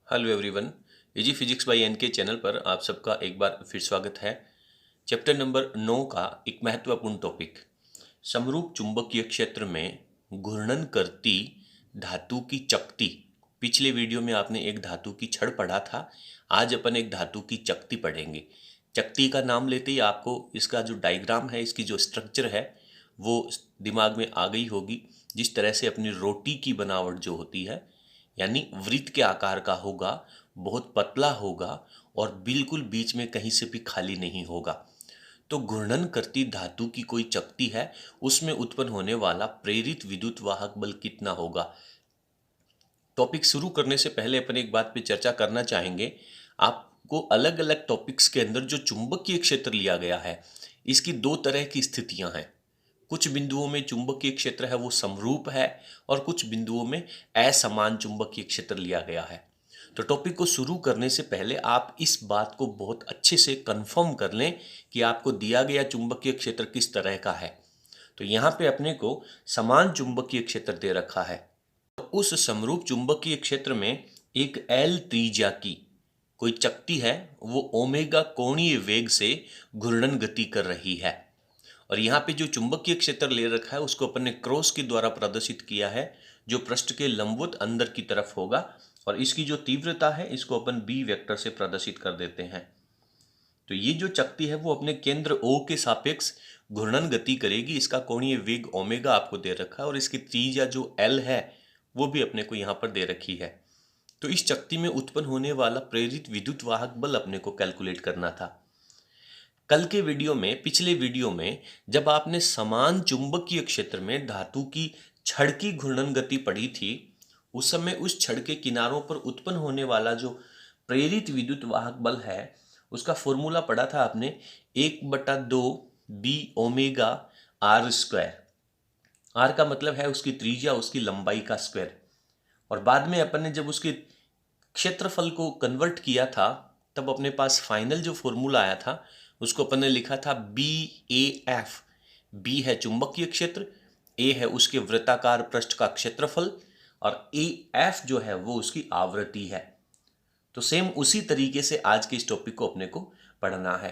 Hello everyone. Easy physics by N K channel पर आप सबका एक बार फिर स्वागत है। चैप्टर नंबर 9 का एक महत्वपूर्ण टॉपिक, समरूप चुंबकीय क्षेत्र में घूर्णन करती धातु की चकती। पिछले वीडियो में आपने एक धातु की छड़ पढ़ा था, आज अपन एक धातु की चकती पढ़ेंगे। चकती का नाम लेते ही आपको इसका जो डायग्राम है, इसकी जो स्ट्रक्चर है वो दिमाग में आ गई होगी। जिस तरह से अपनी रोटी की बनावट जो होती है, यानी वृत्त के आकार का होगा, बहुत पतला होगा और बिल्कुल बीच में कहीं से भी खाली नहीं होगा। तो घूर्णन करती धातु की कोई चकती है, उसमें उत्पन्न होने वाला प्रेरित विद्युत वाहक बल कितना होगा। टॉपिक शुरू करने से पहले अपन एक बात पे चर्चा करना चाहेंगे। आपको अलग अलग टॉपिक्स के अंदर जो चुंबकीय क्षेत्र लिया गया है, इसकी दो तरह की स्थितियां हैं। कुछ बिंदुओं में चुंबकीय क्षेत्र है वो समरूप है और कुछ बिंदुओं में असमान चुंबकीय क्षेत्र लिया गया है। तो टॉपिक को शुरू करने से पहले आप इस बात को बहुत अच्छे से कंफर्म कर लें कि आपको दिया गया चुंबकीय क्षेत्र किस तरह का है। तो यहाँ पे अपने को समान चुंबकीय क्षेत्र दे रखा है। तो उस समरूप चुंबकीय क्षेत्र में एक एल त्रिज्या की कोई चकती है, वो ओमेगा कोणीय वेग से घूर्णन गति कर रही है। और यहाँ पे जो चुंबकीय क्षेत्र ले रखा है उसको अपन ने क्रॉस के द्वारा प्रदर्शित किया है, जो पृष्ठ के लंबवत अंदर की तरफ होगा। और इसकी जो तीव्रता है इसको अपन बी वेक्टर से प्रदर्शित कर देते हैं। तो ये जो चकती है वो अपने केंद्र O के सापेक्ष घूर्णन गति करेगी। इसका कोणीय वेग ओमेगा आपको दे रखा है और इसकी त्रिज्या जो L है वो भी अपने को यहाँ पर दे रखी है। तो इस चकती में उत्पन्न होने वाला प्रेरित विद्युत वाहक बल अपने को कैलकुलेट करना था। कल के वीडियो में, पिछले वीडियो में जब आपने समान चुंबकीय क्षेत्र में धातु की छड़ की घूर्णन गति पढ़ी थी, उस समय उस छड़ के किनारों पर उत्पन्न होने वाला जो प्रेरित विद्युत वाहक बल है उसका फॉर्मूला पढ़ा था आपने, 1/2 B omega R square. R का मतलब है उसकी त्रिज्या, उसकी लंबाई का स्क्वायर। और बाद में अपन ने जब उसके क्षेत्रफल को कन्वर्ट किया था तब अपने पास फाइनल जो फॉर्मूला आया था उसको अपन ने लिखा था बी ए एफ। बी है चुंबकीय क्षेत्र, ए है उसके वृत्ताकार पृष्ठ का क्षेत्रफल और ए एफ जो है वो उसकी आवृत्ति है। तो सेम उसी तरीके से आज के इस टॉपिक को अपने को पढ़ना है।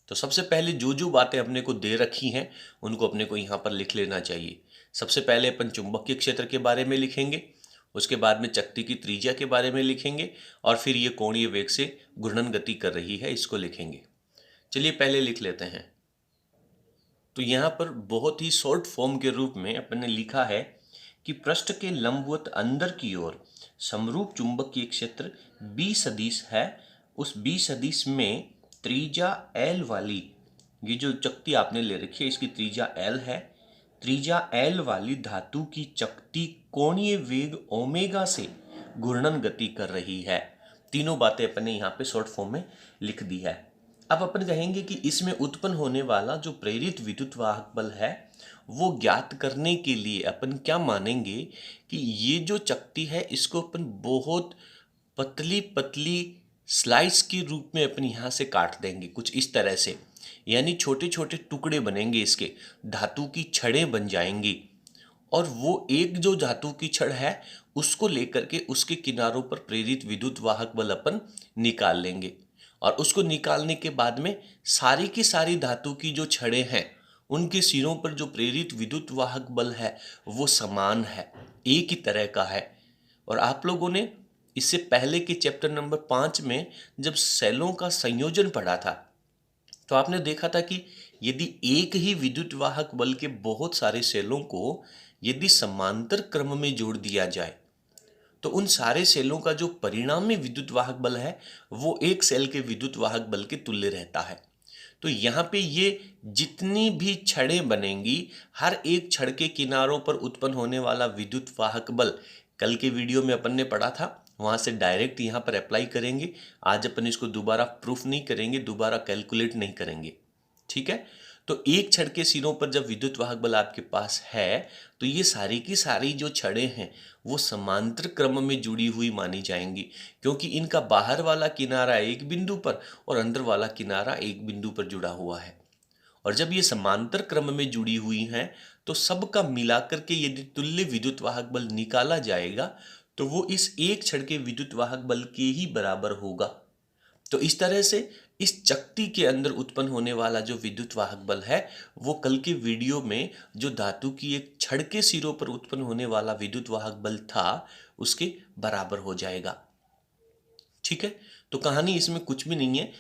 तो सबसे पहले जो जो बातें अपने को दे रखी हैं उनको अपने को यहाँ पर लिख लेना चाहिए। सबसे पहले अपन चुंबकीय क्षेत्र के बारे में लिखेंगे, उसके बाद में चकती की त्रिज्या के बारे में लिखेंगे और फिर ये कोणीय वेग से घूर्णन गति कर रही है इसको लिखेंगे। चलिए पहले लिख लेते हैं। तो यहाँ पर बहुत ही शॉर्ट फॉर्म के रूप में अपन ने लिखा है कि पृष्ठ के लंबवत अंदर की ओर समरूप चुंबकीय क्षेत्र बी सदिश है। उस बी सदिश में त्रिज्या एल वाली ये जो चकती आपने ले रखी है इसकी त्रिज्या एल है। त्रिज्या एल वाली धातु की चकती कोणीय वेग ओमेगा से घूर्णन गति कर रही है। तीनों बातें अपन ने यहाँ पे शॉर्ट फॉर्म में लिख दी है। अब अपन कहेंगे कि इसमें उत्पन्न होने वाला जो प्रेरित विद्युत वाहक बल है वो ज्ञात करने के लिए अपन क्या मानेंगे कि ये जो चकती है इसको अपन बहुत पतली पतली स्लाइस के रूप में अपन यहाँ से काट देंगे, कुछ इस तरह से। यानी छोटे छोटे टुकड़े बनेंगे, इसके धातु की छड़ें बन जाएंगी। और वो एक जो धातु की छड़ है उसको लेकर के उसके किनारों पर प्रेरित विद्युत वाहक बल अपन निकाल लेंगे। और उसको निकालने के बाद में सारी की सारी धातु की जो छड़ें हैं उनके सिरों पर जो प्रेरित विद्युत वाहक बल है वो समान है, एक ही तरह का है। और आप लोगों ने इससे पहले के चैप्टर नंबर 5 में जब सेलों का संयोजन पढ़ा था तो आपने देखा था कि यदि एक ही विद्युत वाहक बल के बहुत सारे सेलों को यदि समांतर क्रम में जोड़ दिया जाए तो उन सारे सेलों का जो परिणामी विद्युत वाहक बल है वो एक सेल के विद्युत वाहक बल के तुल्य रहता है। तो यहाँ पे ये जितनी भी छड़ें बनेंगी, हर एक छड़ के किनारों पर उत्पन्न होने वाला विद्युत वाहक बल कल के वीडियो में अपन ने पढ़ा था, वहाँ से डायरेक्ट यहाँ पर अप्लाई करेंगे। आज अपन इसको दोबारा प्रूफ नहीं करेंगे, दोबारा कैलकुलेट नहीं करेंगे, ठीक है। तो एक छड़ के सिरों पर जब विद्युत वाहक बल आपके पास है तो ये सारी की सारी जो छड़ें हैं वो समांतर क्रम में जुड़ी हुई मानी जाएंगी, क्योंकि इनका बाहर वाला किनारा एक बिंदु पर और अंदर वाला किनारा एक बिंदु पर जुड़ा हुआ है। और जब ये समांतर क्रम में जुड़ी हुई हैं तो सबका मिलाकर के यदि तुल्य विद्युत वाहक बल निकाला जाएगा तो वो इस एक छड़ के विद्युत वाहक बल के ही बराबर होगा। तो इस तरह से इस चकती के अंदर उत्पन्न होने वाला जो विद्युत वाहक बल है वो कल के वीडियो में जो धातु की एक छड़ के सिरों पर उत्पन्न होने वाला विद्युत वाहक बल था उसके बराबर हो जाएगा। ठीक है, तो कहानी इसमें कुछ भी नहीं है।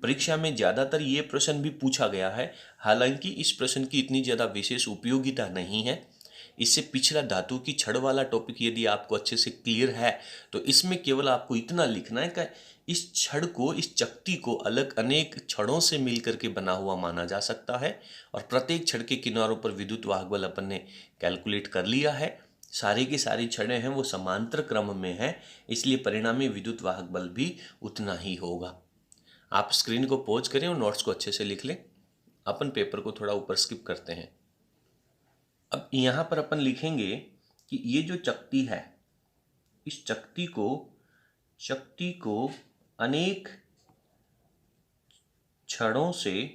परीक्षा में ज्यादातर ये प्रश्न भी पूछा गया है, हालांकि इस प्रश्न की इतनी ज्यादा विशेष उपयोगिता नहीं है। इससे पिछला धातु की छड़ वाला टॉपिक यदि आपको अच्छे से क्लियर है तो इसमें केवल आपको इतना लिखना है कि इस छड़ को, इस चकती को अलग अनेक छड़ों से मिलकर के बना हुआ माना जा सकता है और प्रत्येक छड़ के किनारों पर विद्युत वाहक बल अपन ने कैलकुलेट कर लिया है। सारी की सारी छड़ें हैं वो समांतर क्रम में हैं, इसलिए परिणामी विद्युत वाहक बल भी उतना ही होगा। आप स्क्रीन को पॉज करें और नोट्स को अच्छे से लिख लें। अपन पेपर को थोड़ा ऊपर स्किप करते हैं। अब यहाँ पर अपन लिखेंगे कि ये जो चकती है, इस चकती को अनेक छड़ों से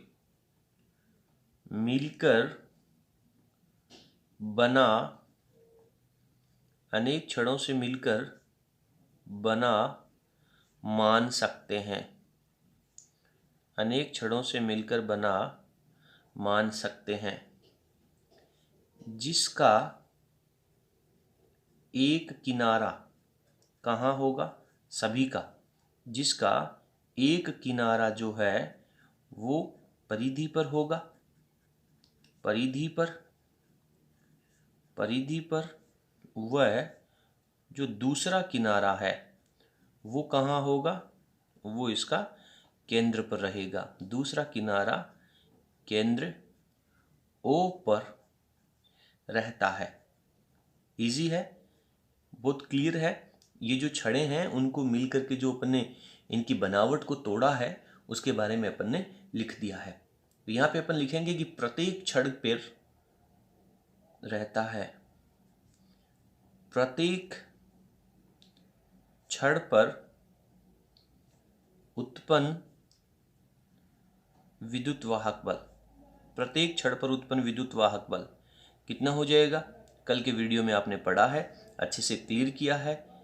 मिलकर बना मान सकते हैं। अनेक छड़ों से मिलकर बना मान सकते हैं, जिसका एक किनारा कहाँ होगा? सभी का। जिसका एक किनारा जो है वो परिधि पर होगा। परिधि पर वह जो दूसरा किनारा है वो कहाँ होगा? वो इसका केंद्र पर रहेगा। दूसरा किनारा केंद्र O पर रहता है। इजी है, बहुत क्लियर है। ये जो छड़ें हैं उनको मिल करके जो अपन ने इनकी बनावट को तोड़ा है उसके बारे में अपन ने लिख दिया है। तो यहाँ पे अपन लिखेंगे कि प्रत्येक छड़ पर रहता है, प्रत्येक छड़ पर उत्पन्न विद्युत वाहक बल, प्रत्येक छड़ पर उत्पन्न विद्युत वाहक बल कितना हो जाएगा? कल के वीडियो में आपने पढ़ा है, अच्छे से क्लियर किया है।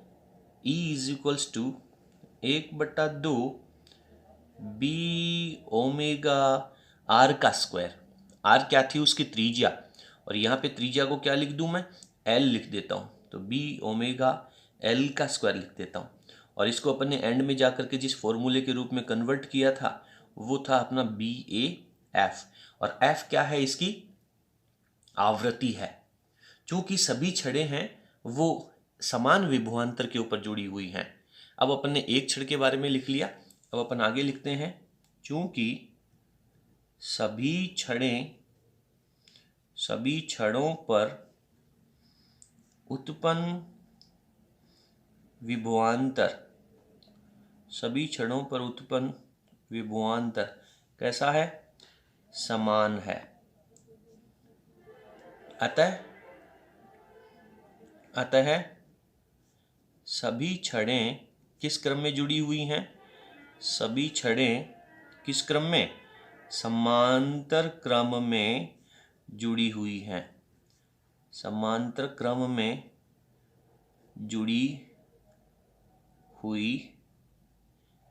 E is to 1/2 B omega R का स्क्वायर। आर क्या थी? उसकी त्रिज्या, और यहाँ पे त्रिज्या को क्या लिख दूं मैं? एल लिख देता हूँ। तो बी ओमेगा एल का स्क्वायर लिख देता हूँ। और इसको अपन ने एंड में जाकर के जिस फॉर्मूले के रूप में कन्वर्ट किया था वो था अपना बी ए एफ, और एफ क्या है? इसकी आवृत्ति है। चूंकि सभी छड़ें हैं वो समान विभवांतर के ऊपर जुड़ी हुई हैं। अब अपन ने एक छड़ के बारे में लिख लिया, अब अपन आगे लिखते हैं चूंकि सभी छड़ों पर उत्पन्न विभवांतर कैसा है? समान है। अतः सभी छड़ें किस क्रम में जुड़ी हुई हैं? सभी छड़ें किस क्रम में? समांतर क्रम में जुड़ी हुई हैं। समांतर क्रम में जुड़ी हुई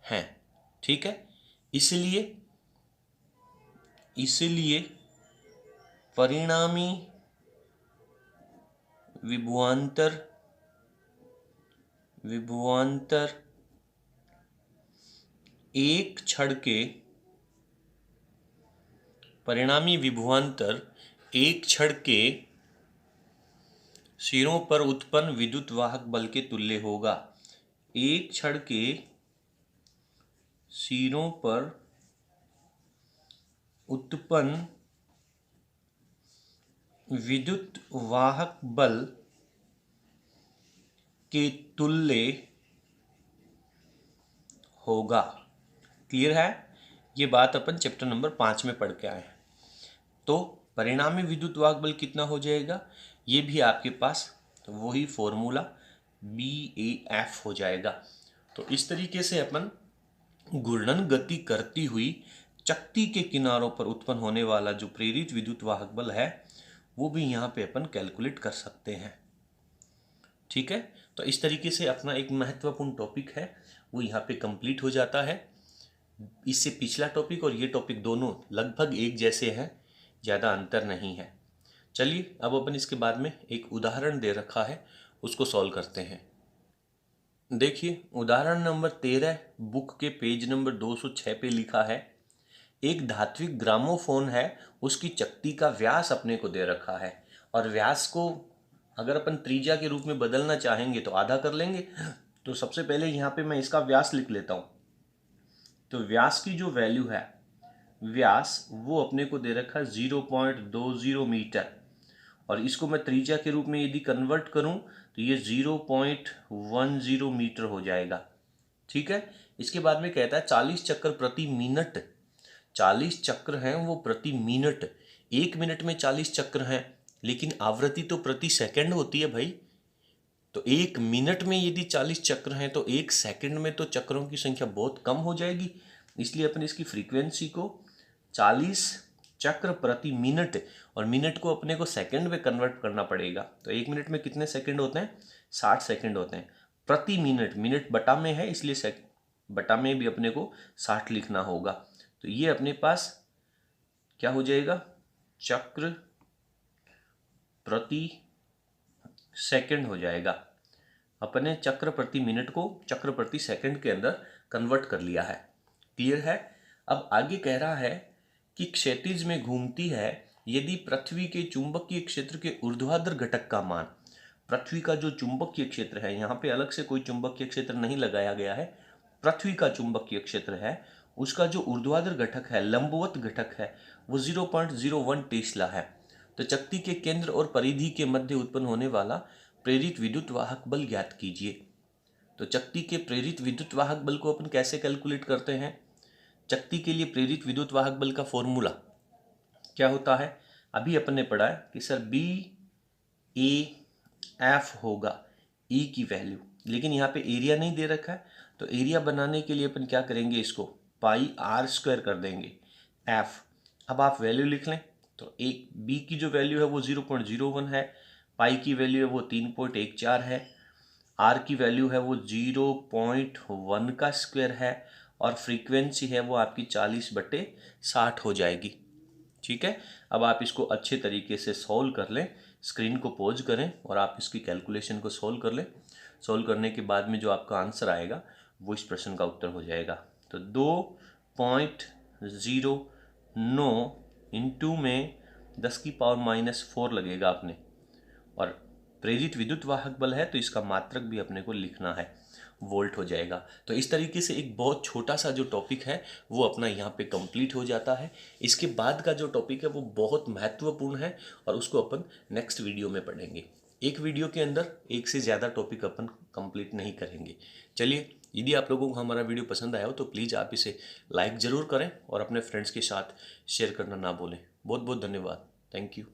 हैं। ठीक है, इसलिए परिणामी विभवांतर एक छड़ के सिरों पर उत्पन्न विद्युत वाहक बल के तुल्य होगा। एक छड़ के सिरों पर उत्पन्न विद्युत वाहक बल के तुल्य होगा। क्लियर है? ये बात अपन चैप्टर नंबर 5 में पढ़ के आए हैं। तो परिणामी विद्युत वाहक बल कितना हो जाएगा? ये भी आपके पास वही फॉर्मूला BAF हो जाएगा। तो इस तरीके से अपन घूर्णन गति करती हुई चकती के किनारों पर उत्पन्न होने वाला जो प्रेरित विद्युत वाहक बल है वो भी यहाँ पे अपन कैलकुलेट कर सकते हैं। ठीक है, तो तो इस तरीके से अपना एक महत्वपूर्ण टॉपिक है वो यहाँ पे कंप्लीट हो जाता है। इससे पिछला टॉपिक और ये टॉपिक दोनों लगभग एक जैसे हैं, ज़्यादा अंतर नहीं है। चलिए अब अपन इसके बाद में एक उदाहरण दे रखा है उसको सॉल्व करते हैं। देखिए उदाहरण नंबर 13 बुक के पेज नंबर 206 पे लिखा है, एक धात्विक ग्रामोफोन है, उसकी चकती का व्यास अपने को दे रखा है और व्यास को अगर अपन त्रिज्या के रूप में बदलना चाहेंगे तो आधा कर लेंगे। तो सबसे पहले यहाँ पे मैं इसका व्यास लिख लेता हूँ। तो व्यास की जो वैल्यू है, व्यास वो अपने को दे रखा है 0.20 मीटर और इसको मैं त्रिज्या के रूप में यदि कन्वर्ट करूं तो ये 0.10 मीटर हो जाएगा। ठीक है। इसके बाद में कहता है 40 चक्कर प्रति मिनट, 40 चक्र हैं वो प्रति मिनट, एक मिनट में 40 चक्र हैं, लेकिन आवृत्ति तो प्रति सेकंड होती है भाई। तो एक मिनट में यदि 40 चक्र हैं तो एक सेकंड में तो चक्रों की संख्या बहुत कम हो जाएगी। इसलिए अपन इसकी फ्रीक्वेंसी को 40 चक्र प्रति मिनट, और मिनट को अपने को सेकंड में कन्वर्ट करना पड़ेगा। तो एक मिनट में कितने सेकंड होते हैं? 60 सेकंड होते हैं। प्रति मिनट, मिनट बटा में है इसलिए बटा में भी अपने को 60 लिखना होगा। तो ये अपने पास क्या हो जाएगा? चक्र प्रति सेकंड हो जाएगा। अपने चक्र प्रति मिनट को चक्र प्रति सेकंड के अंदर कन्वर्ट कर लिया है। क्लियर है? अब आगे कह रहा है कि क्षैतिज में घूमती है यदि पृथ्वी के चुंबकीय क्षेत्र के ऊर्ध्वाधर घटक का मान, पृथ्वी का जो चुंबकीय क्षेत्र है, यहाँ पे अलग से कोई चुंबकीय क्षेत्र नहीं लगाया गया है, पृथ्वी का चुंबकीय क्षेत्र है, उसका जो ऊर्ध्वाधर घटक है, लंबवत घटक है, वो 0.01 टेस्ला है। तो चकती के केंद्र और परिधि के मध्य उत्पन्न होने वाला प्रेरित विद्युत वाहक बल ज्ञात कीजिए। तो चकती के प्रेरित विद्युत वाहक बल को अपन कैसे कैलकुलेट करते हैं? चकती के लिए प्रेरित विद्युत वाहक बल का फॉर्मूला क्या होता है? अभी अपन ने पढ़ा है कि सर बी ए एफ होगा ई की वैल्यू, लेकिन यहाँ पे एरिया नहीं दे रखा है। तो एरिया बनाने के लिए अपन क्या करेंगे? इसको पाई आर स्क्वायर कर देंगे एफ। अब आप वैल्यू लिख लें। तो एक बी की जो वैल्यू है वो 0.01 है, पाई की वैल्यू है वो 3.14 है, आर की वैल्यू है वो 0.1 का स्क्वायर है और फ्रीक्वेंसी है वो आपकी 40/60 हो जाएगी। ठीक है। अब आप इसको अच्छे तरीके से सॉल्व कर लें, स्क्रीन को पॉज करें और आप इसकी कैलकुलेशन को सॉल्व कर लें। सॉल्व करने के बाद में जो आपका आंसर आएगा वो इस प्रश्न का उत्तर हो जाएगा। तो 2.09 इंटू में 10⁻⁻4 लगेगा आपने, और प्रेरित विद्युत वाहक बल है तो इसका मात्रक भी अपने को लिखना है, वोल्ट हो जाएगा। तो इस तरीके से एक बहुत छोटा सा जो टॉपिक है वो अपना यहाँ पे कंप्लीट हो जाता है। इसके बाद का जो टॉपिक है वो बहुत महत्वपूर्ण है और उसको अपन नेक्स्ट वीडियो में पढ़ेंगे। एक वीडियो के अंदर एक से ज़्यादा टॉपिक अपन कंप्लीट नहीं करेंगे। चलिए, यदि आप लोगों को हमारा वीडियो पसंद आया हो तो प्लीज़ आप इसे लाइक ज़रूर करें और अपने फ्रेंड्स के साथ शेयर करना ना भूलें। बहुत बहुत धन्यवाद। Thank you.